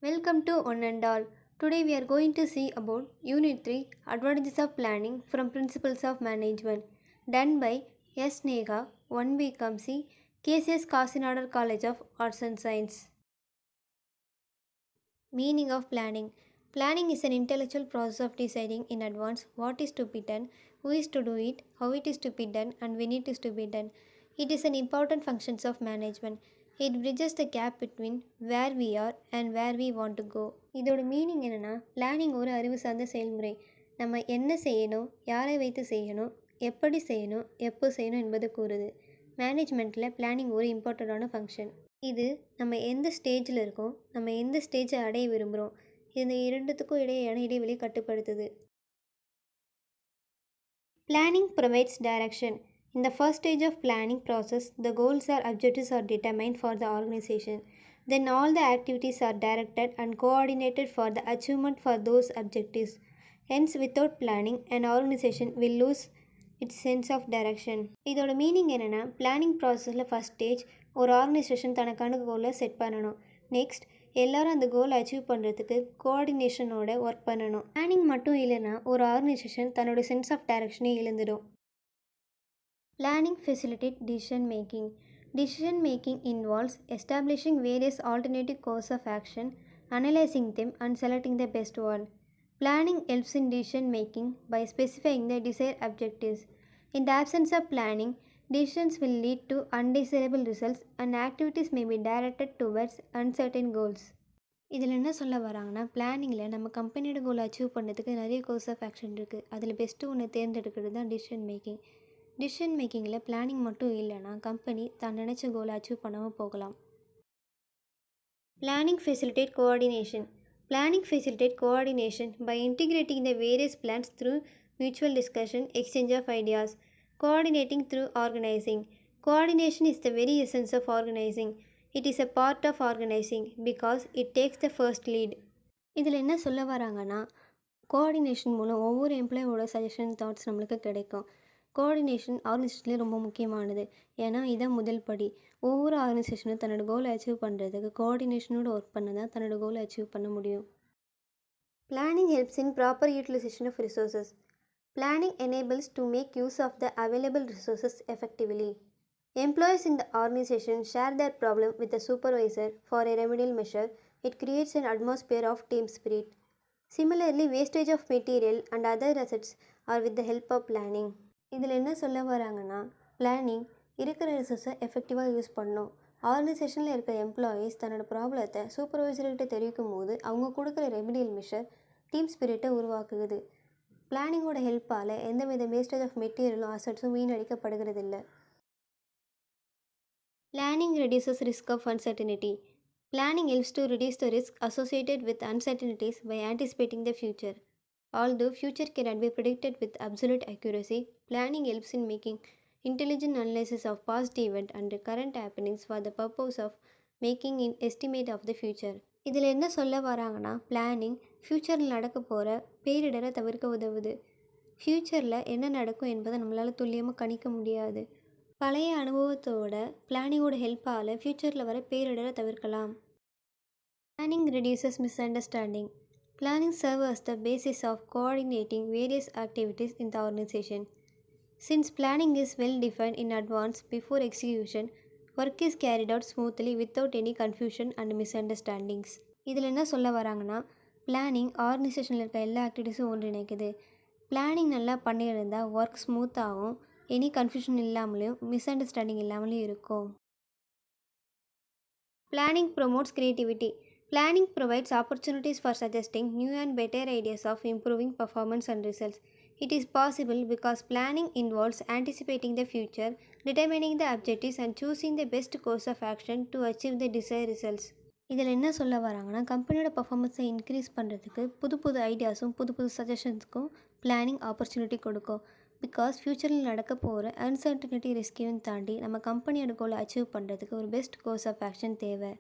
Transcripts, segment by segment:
Welcome to One and All. Today we are going to see about Unit 3 Advantages of Planning from Principles of Management, done by S. Nega, 1B Kamsi, KCS Kasinadar College of Arts and Science. Meaning of planning. Planning is an intellectual process of deciding in advance what is to be done, who is to do it, how it is to be done, and when it is to be done. It is an important function of management. It bridges the gap between where we are and where we want to go. இதோட meaning என்னென்னா planning ஒரு அறிவு சார்ந்த செயல்முறை. நம்ம என்ன செய்யணும், யாரை வைத்து செய்யணும், எப்படி செய்யணும், எப்போ செய்யணும் என்பது கூறுது. மேனேஜ்மெண்ட்டில் பிளானிங் ஒரு இம்பார்ட்டண்ட்டான ஃபங்க்ஷன். இது நம்ம எந்த ஸ்டேஜில் இருக்கோம், நம்ம எந்த ஸ்டேஜை அடைய விரும்புகிறோம், இந்த இரண்டுத்துக்கும் இடையேயான இடைவெளி கட்டுப்படுத்துது. Planning provides direction. In the first stage of planning process, the goals or objectives are determined for the organization. Then all the activities are directed and coordinated for the achievement for those objectives. Hence, without planning, an organization will lose its sense of direction. இதோட meaning என்னென்னா planning ப்ராசஸில் first stage ஒரு organisation தனக்கான கோலை set பண்ணணும். Next எல்லாரும் அந்த கோலை அச்சீவ் பண்ணுறதுக்கு கோஆர்டினேஷனோட ஒர்க் பண்ணணும். பிளானிங் மட்டும் இல்லைன்னா ஒரு ஆர்கனைசேஷன் தன்னோட சென்ஸ் ஆஃப் டைரக்ஷனே இழந்துடும். Planning facilitates decision making. Decision making involves establishing various alternative courses of action, analyzing them, and selecting the best one. Planning helps in decision making by specifying the desired objectives. In the absence of planning, decisions will lead to undesirable results and activities may be directed towards uncertain goals. இதில் என்ன சொல்ல வராங்கன்னா பிளானிங்கில் நம்ம கம்பெனியோட கோலை achieve பண்ணுறதுக்கு நிறைய course of action இருக்குது. அதில் பெஸ்ட்டு ஒன்று தேர்ந்தெடுக்கிறது தான் டிசிஷன் மேக்கிங். டிசிஷன் மேக்கிங்கில் பிளானிங் மட்டும் இல்லைன்னா கம்பெனி தான் நினச்ச கோலை அச்சீவ் பண்ணாமல் போகலாம். Planning facilitates coordination. Planning facilitates coordination by integrating the various plans through mutual discussion, exchange of ideas, coordinating through organizing. Coordination is the very essence of organizing. It is a part of organizing because it takes the first lead. இதில் என்ன சொல்ல வராங்கன்னா coordination மூலம் ஒவ்வொரு எம்ப்ளாயோட suggestion thoughts நம்மளுக்கு கிடைக்கும். Coordination ஆர்கனைசேஷன்லேயே ரொம்ப முக்கியமானது. ஏன்னா இதான் முதல் படி. ஒவ்வொரு ஆர்கனைசேஷனும் தன்னோட கோலை அச்சீவ் பண்ணுறதுக்கு கோஆர்டினேஷனோட ஒர்க் பண்ண தான் தன்னோட கோலை அச்சீவ் பண்ண முடியும். Planning helps in proper utilization of resources. Planning enables to make use of the available resources effectively. Employees in the organization share their problem with the supervisor for a remedial measure. It creates an atmosphere of team spirit. Similarly, wastage of material and other assets are with the help of planning. இதில் என்ன சொல்ல வராங்கன்னா planning இருக்கிற ரிசோர்ஸை எஃபெக்டிவாக use பண்ணணும். ஆர்கனைசேஷனில் இருக்கிற employees தன்னோட ப்ராப்ளத்தை சூப்பர்வைசர்கிட்ட தெரிவிக்கும் போது அவங்க கொடுக்குற ரெமிடியல் மெஷர் டீம் ஸ்பிரிட்டை உருவாக்குது. பிளானிங்கோட ஹெல்ப்பால் எந்தவித வேஸ்டேஜ் ஆஃப் மெட்டீரியலும் அசட்ஸும் வீணடிக்கப்படுகிறதில்லை. Planning reduces risk of uncertainty. Planning helps to reduce the risk associated with uncertainties by anticipating the future. Although future cannot be predicted with absolute accuracy, planning helps in making intelligent analysis of past events and current happenings for the purpose of making an estimate of the future. இதில் என்ன சொல்ல வராங்கன்னா planning ஃப்யூச்சரில் நடக்க போகிற பேரிடரை தவிர்க்க உதவுது. ஃப்யூச்சரில் என்ன நடக்கும் என்பதை நம்மளால் துல்லியமாக கணிக்க முடியாது. பழைய அனுபவத்தோட பிளானிங்கோட ஹெல்ப்பால் ஃப்யூச்சரில் வர பேரிடரை தவிர்க்கலாம். Planning reduces misunderstanding. Planning serves as the basis of coordinating various activities in the organization. Since planning is well defined in advance before execution, work is carried out smoothly without any confusion and misunderstandings. இதில் என்ன சொல்ல வராங்கன்னா planning ஆர்கனைசேஷனில் இருக்க எல்லா ஆக்டிவிட்டீஸும் ஒன்றிணைக்குது. Planning நல்லா பண்ணியிருந்தால் work ஸ்மூத்தாகவும் any confusion இல்லாமலேயும் மிஸ் அண்டர்ஸ்டாண்டிங் இல்லாமலேயும் இருக்கும். Planning promotes creativity. Planning provides opportunities for suggesting new and better ideas of improving performance and results. It is possible because planning involves anticipating the future, determining the objectives and choosing the best course of action to achieve the desired results. இதில் என்ன சொல்ல வராங்கன்னா கம்பெனியோட பர்ஃபார்மன்ஸை increase பண்ணுறதுக்கு புது புது ஐடியாஸும் புது புது சஜஷன்ஸுக்கும் பிளானிங் ஆப்பர்ச்சுனிட்டி கொடுக்கும். பிகாஸ் ஃப்யூச்சரில் நடக்க போகிற அன்சர்டனிட்டி ரிஸ்கையும் தாண்டி நம்ம கம்பெனியோட கோலை அச்சீவ் பண்ணுறதுக்கு ஒரு பெஸ்ட் கோர்ஸ் ஆஃப் ஆக்ஷன் தேவை.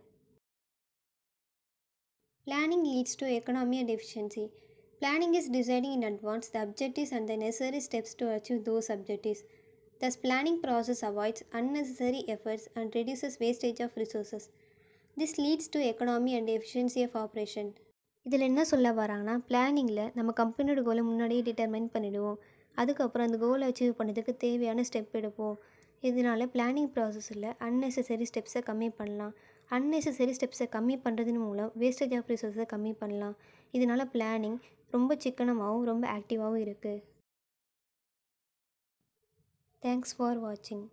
Planning leads to economy and efficiency. Planning is deciding in advance the objectives and the necessary steps to achieve those objectives. Thus, planning process avoids unnecessary efforts and reduces wastage of resources. This leads to economy and efficiency of operation. இதில் என்ன சொல்ல வராங்கன்னா, பிளானிங்கில் நம்ம கம்பெனியோட கோலை முன்னாடியே determine பண்ணிவிடுவோம். அதுக்கப்புறம் அந்த கோலை அச்சீவ் பண்ணுறதுக்கு தேவையான ஸ்டெப் எடுப்போம். இதனால் பிளானிங் ப்ராசஸில் அன்னெசசரி ஸ்டெப்ஸை கம்மி பண்ணலாம். அன்னெசசரி ஸ்டெப்ஸை கம்மி பண்ணுறதன் மூலம் வேஸ்டேஜ் ஆஃப் ரிசோர்ஸை கம்மி பண்ணலாம். இதனால் பிளானிங் ரொம்ப சிக்கனமாகவும் ரொம்ப ஆக்டிவாகவும் இருக்குது. தேங்க்ஸ் ஃபார் வாட்சிங்.